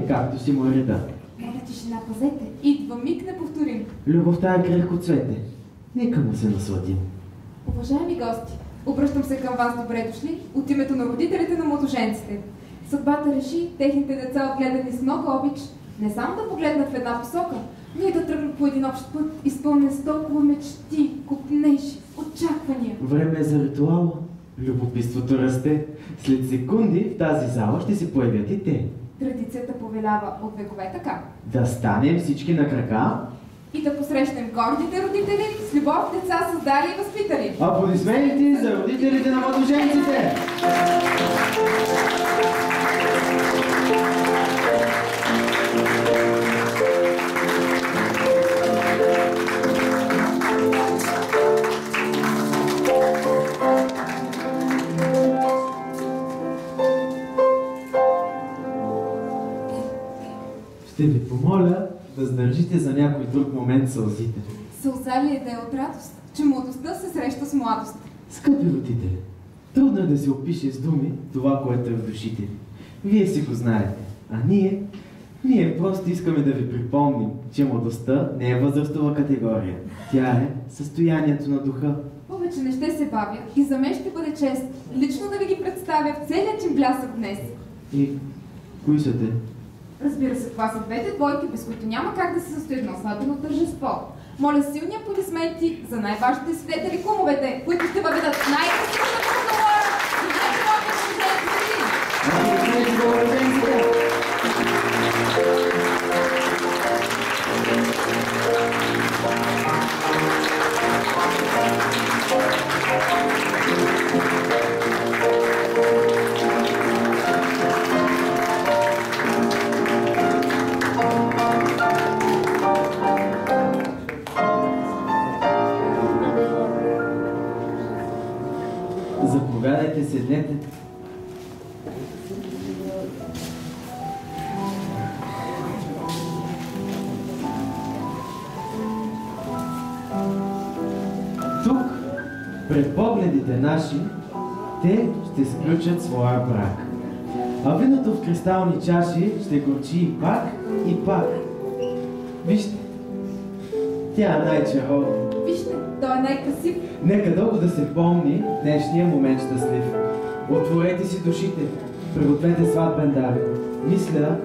е както си му реда. Моля тишина, пазете. Идва миг неповторим. Любовта е крехко цвете. Нека му се насладим. Уважаеми гости, обръщам се към вас, добре дошли, от името на родителите на младоженците. Съдбата реши техните деца, отгледани с много обич, не само да погледнат в една посока, но и да тръгнат по един общ път, изпълнен с толкова мечти, копнежи, очаквания. Време е за ритуала. Любопитството расте. След секунди в тази зала ще се появят и те. Традицията повелява от векове така. Да станем всички на крака И да посрещнем гордите родители с любов, деца създали и възпитали. Аплодисменти за родителите на младоженците! Ще ви помоля да сдържите за някой друг момент сълзите. Сълза ли е да е от радост, че младостта се среща с младост? Скъпи родители, трудно е да се опише с думи това, което е в душите ви. Вие си го знаете, а ние просто искаме да ви припомним, че младостта не е възрастова категория. Тя е състоянието на духа. Повече не ще се бавя и за мен ще бъде чест лично да ви ги представя в целият им блясък днес. И кои са те? Разбира се, това са двете двойки, без които няма как да се състои едно сватбено тържество. Моля силни аплодисменти за най-важните свидетели, кумовете, които ще въведат най-красивата формула и най-чудесните. Заповядайте, седнете. Тук, пред погледите наши, те ще сключат своя брак. А виното в кристални чаши ще горчи и пак, и пак. Вижте, тя е най-чаровна. Вижте, той е най-красив. Нека дълго да се помни днешния момент щастлив. Отворете си душите, пригответе сватбен дар. Мисля,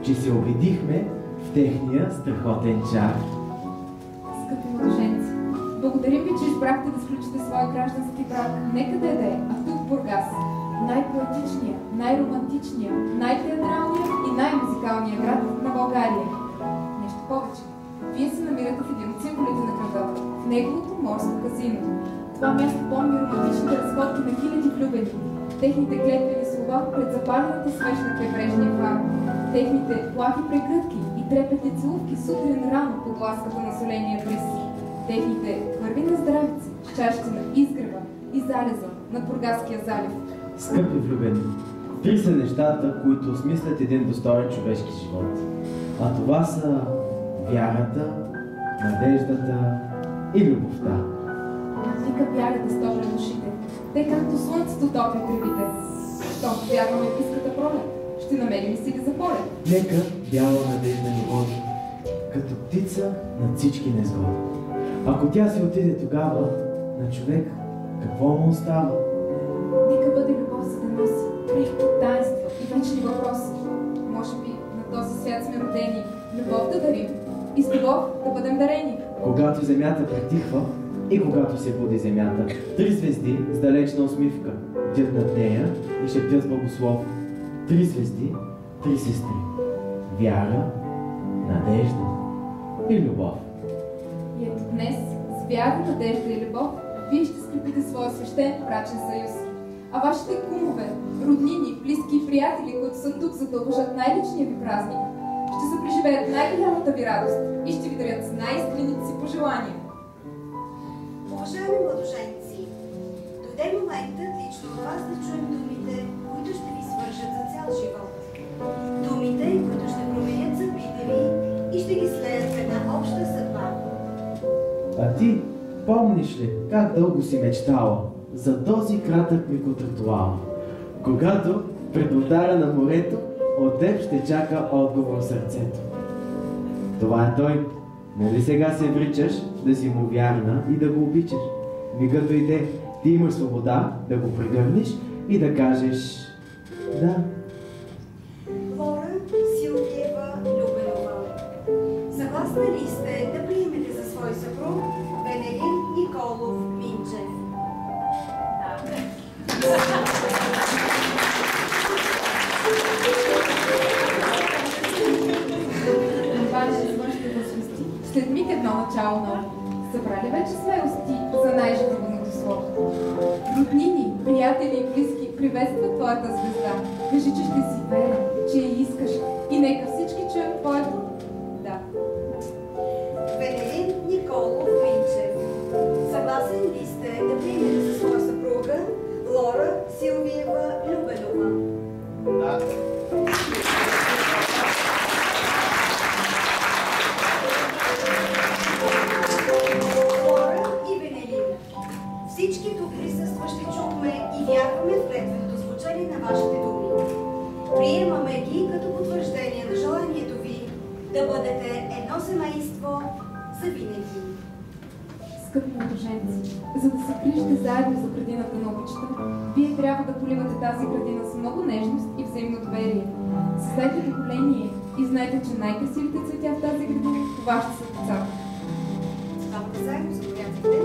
че се убедихме в техния страхотен чар. Скъпи младоженци, благодарим ви, че избрахте да сключите своя граждански брак не къде да е, а тук в Бургас. Най-поетичния, най-романтичния, най-театралния и най-музикалния град на България. Нещо повече. Вие се намирате в един от символите на града, в неговото морско казино. Това място помни романтичните разходки на хиляди влюбени, техните клетвени слова пред запалената свеж на крайбрежния фар, техните плахи прегръдки и трепетни целувки сутрин рано под ласката на соления бриз, техните първи на здравици, чашите на изгрева и залеза на Бургаския залив. Скъпи влюбени, три са нещата, които осмислят един достоен човешки живот. А това са вярата, надеждата и любовта. Вика бялите стопли душите, те както слънцето топли тревите. Щом вярваме в иската пролет, ще намерим сили за полет. Нека бяла надежда ни води, като птица над всички незгоди. Ако тя си отиде тогава, на човек какво му остава? Нека бъде любов, за да носи крехки таинства и вечни въпроси. Може би на този свят сме родени любов да дарим и с любов да бъдем дарени. Когато земята притихва и когато се буди земята, три звезди с далечна усмивка бдят над нея и шептят благослов. Три звезди, три сестри. Вяра, надежда и любов. И ето днес, с вяра, надежда и любов, вие ще скрепите своя свещен брачен съюз. А вашите кумове, роднини, близки и приятели, които са тук, за да уважат най-личния ви празник, ще се преживеят най-голямата ви радост и ще ви дарят с най-искрените си пожелания. Уважаеми младоженци, дойде моментът лично от вас да чуем думите, които ще ви свържат за цял живот. Думите, които ще променят съдбите ви и ще ги слеят в една обща съдба. А ти помниш ли как дълго си мечтала за този кратък миг от ритуала, когато пред ултара на морето от теб ще чака отговор сърцето. Това е той. Нали сега се вричаш да си му вярна и да го обичаш? Мигът дойде, ти имаш свобода да го пригърнеш и да кажеш да. Лора Силвиева Любенова. Съгласна ли сте да приемете за свой съпруг Венелин Николов Минчев? След миг едно начало ново. Събрали вече смелости за най-животното слово. Роднини, приятели и близки приветстват твоята звезда. Кажи, че ще си верен, че я искаш и нека всички чуят твоето да. Венелин Николов Минчев. Съгласен ли сте да приемете за своя съпруга Лора Силвиева Любенова? Да. Лора и Венелин. Всички тук присъстващи чухме и вярваме в клетвеното звучание на вашите думи. Приемаме ги като потвърждение на желанието ви да бъдете едно семейство завинаги. Скъпи младоженци, за да се грижите заедно за градината на обичта, вие трябва да поливате тази градина с много нежност и взаимно доверие. Създайте поколение и знайте, че най-красивите цветя в тази градина, това ще са децата. Ставате заедно, заповядайте.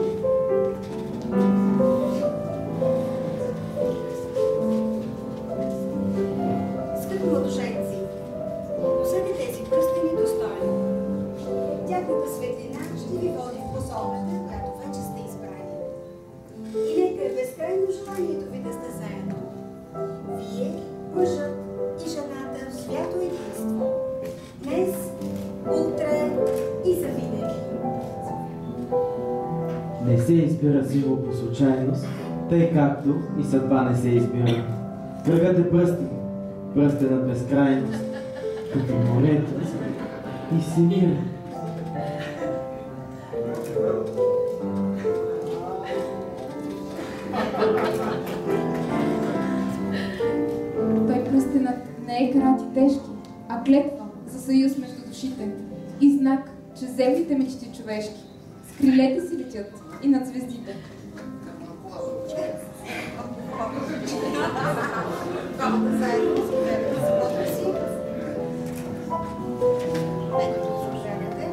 Скъпи младоженци, носете тези пръстени достойно. Тяхната светлина ще ви води в посоката, която вече сте избрали. И нека е безкрайно желанието ви да сте заедно. Вие, мъжът и жената в свято единство. Днес, утре и завинаги. Не се избира сила по случайност, тъй както и съдба не се избира. Кръгът е пръстен, пръстенът безкрайност, като морето и се мира. Той пръстенът не е крат и тежки, а клетва за съюз между душите и знак, че земните мечти човешки с крилете си летят и над звездите. Заедно с събота си. Нека да служенете.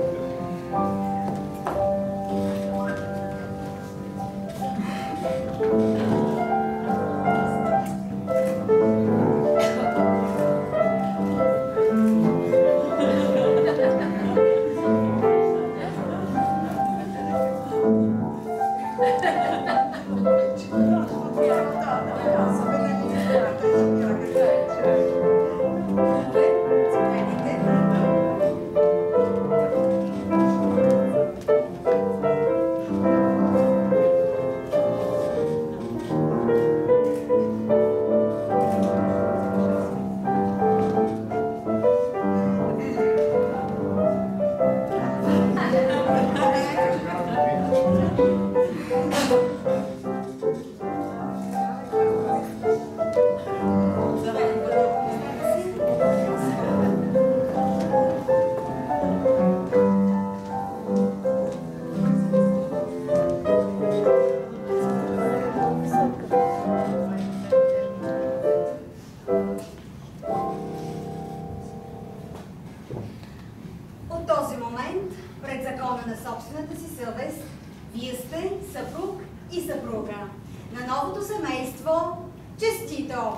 От този момент, пред закона на собствената си съвест, вие сте съпруг и съпруга. На новото семейство честито!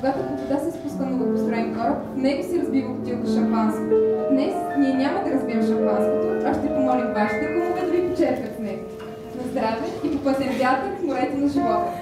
Когато по вода се спуска новопостроен кораб, в него си разбива бутилка шампанско. Днес ние няма да разбием шампанското, а ще помолим вашите кумове да ви почерпят с него. На здраве и по пътен вятър в морето на живота.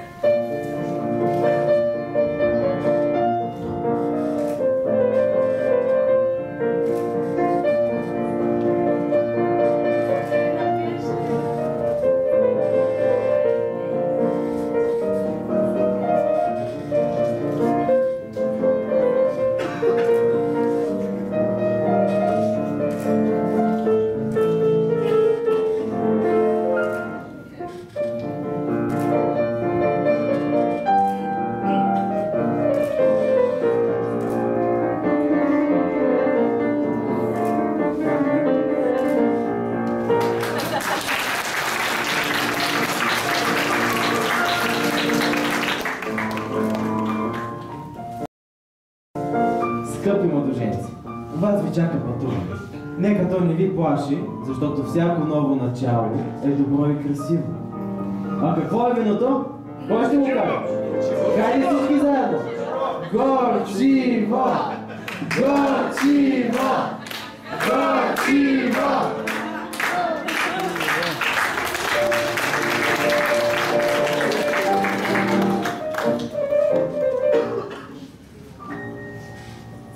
чака пътуване. Нека то не ви плаши, защото всяко ново начало е добро и красиво. А какво е виното? Кой ще го каже? Хайде всички заедно! Горчиво! Горчиво! Горчиво!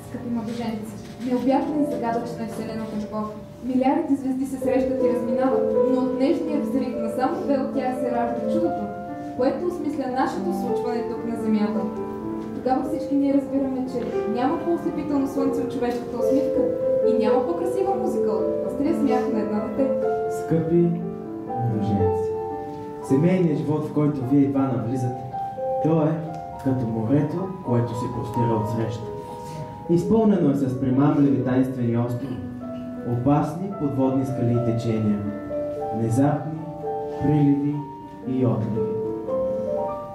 Скъпи младоженци, необятна и загадъчна е Вселената любов. Милиарди звезди се срещат и разминават, но от нежния взрив на само две от тях се ражда чудото, което осмисля нашето случване тук на Земята. Тогава всички ние разбираме, че няма по-ослепително слънце от човешката усмивка и няма по-красива музика от пъстрия смях на едно дете. Скъпи младоженци, семейният живот, в който вие едва навлизате, то е като морето, което се простира отсреща. Изпълнено е с примамливи тайнствени острови, опасни подводни скали и течения, внезапни приливи и отливи.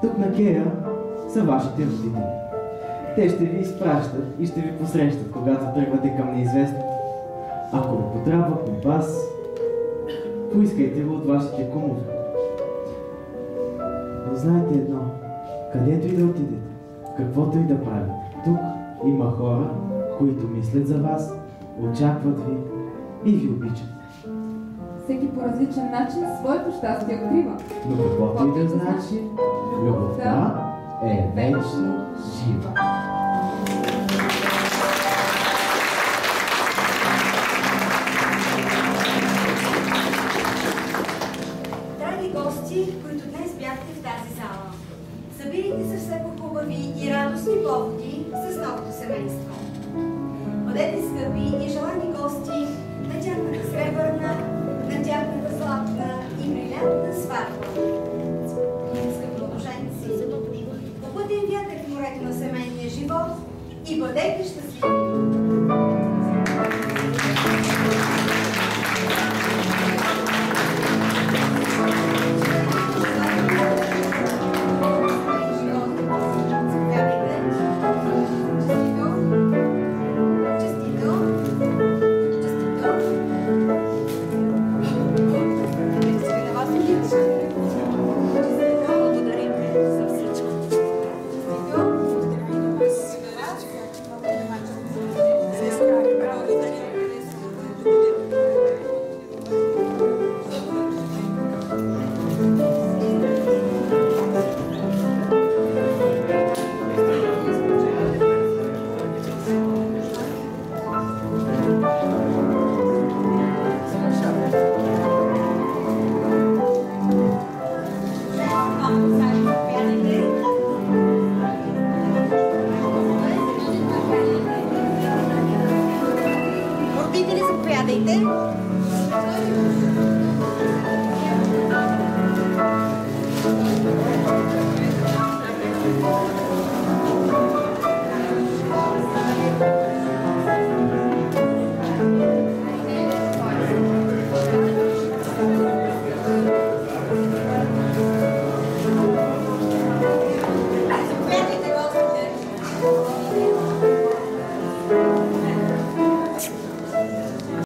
Тук на Кея са вашите родители. Те ще ви изпращат и ще ви посрещат, когато тръгвате към неизвестно. Ако ви потрябва компас, поискайте го от вашите кумове. Но знаете едно, където и да отидете, каквото и да правите, тук има хора, които мислят за вас, очакват ви и ви обичат. Всеки по различен начин своето щастие открива. Но каквото и да значи, любовта е вечно жива. Драги гости, които днес бяхте в тази зала, събирайте се все по-хубави и радостни поводи с новото семейство. Бъдете скъпи и желани гости на тяхната сребърна, на тяхната златна и брилянтна сватба. Скъпи младоженци, попътен вятър в морето на семейния живот и бъдете щастливи! Заповядайте.